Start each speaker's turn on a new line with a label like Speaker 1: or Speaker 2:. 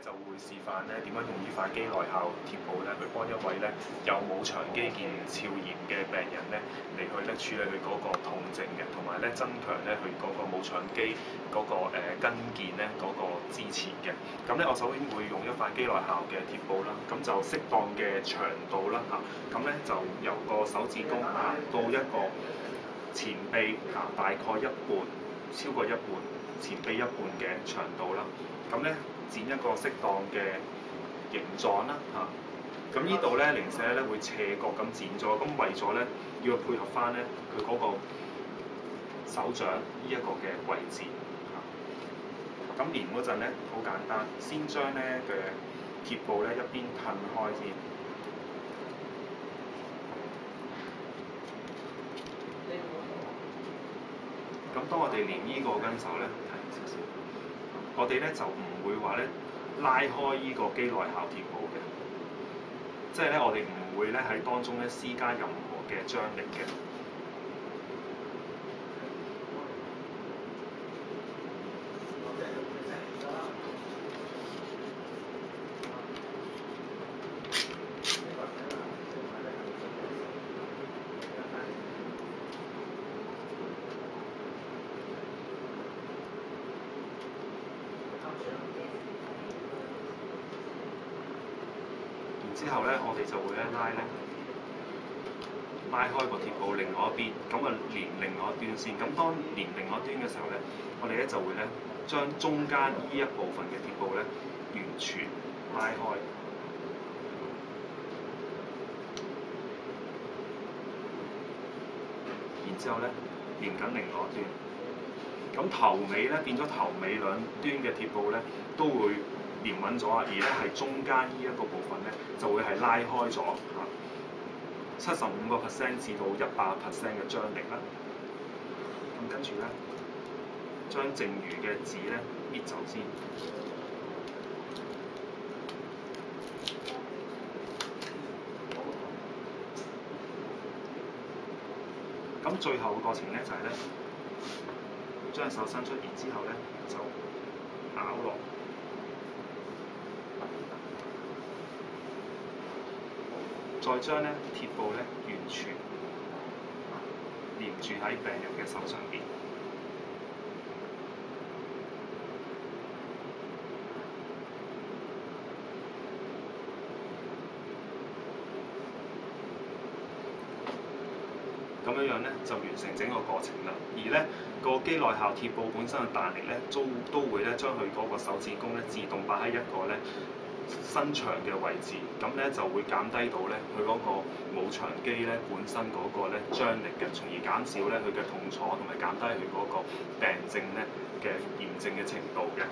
Speaker 1: 就會示範咧點樣用呢塊肌內效貼布咧，去幫一位咧有冇長肌腱鞘炎嘅病人咧嚟去咧處理佢嗰個痛症嘅，同埋咧增強咧佢嗰個冇長肌嗰個跟腱咧嗰個支持嘅。咁咧我首先會用一塊肌內效嘅貼布啦，咁就適當嘅長度啦嚇，咁咧就由個手指公到一個前臂大概一半，超過一半前臂一半嘅長度啦，咁咧。剪一個適當嘅形狀啦嚇，咁呢度咧零舍咧會斜角咁剪咗，咁為咗咧要配合翻咧佢嗰個手掌呢一個嘅位置嚇，咁連嗰陣咧好簡單，先將咧嘅貼布咧一邊褪開先，咁當我哋連呢個跟手咧睇少少。我哋咧就唔會話咧拉開呢個肌內效貼布嘅，即係咧我哋唔會咧喺當中咧施加任何嘅張力嘅。之後咧，我哋就會咧拉開個貼布另外一邊，咁啊連另外一端先。咁當連另外一端嘅時候咧，我哋咧就會咧將中間呢一部分嘅貼布咧完全拉開，然之後咧連緊另外一端。咁頭尾咧變咗頭尾兩端嘅貼布咧都會連穩咗啊，而咧係中間呢一個部分咧就會係拉開咗嚇，75% 至到100% 嘅張力啦。咁跟住咧，將剩餘嘅紙咧搣走先。咁最後嘅過程咧就係咧，將手伸出，然之後咧就咬落。再將咧貼布咧完全連住喺病人嘅手上邊。咁樣咧就完成整個過程啦。而咧個肌內效貼布本身嘅彈力咧，都會咧將佢嗰個手指公咧自動擺喺一個咧伸長嘅位置，咁咧就會減低到咧佢嗰個冇長肌咧本身嗰個咧張力嘅，從而減少咧佢嘅痛楚，同埋減低佢嗰個病症咧嘅嚴症嘅程度嘅。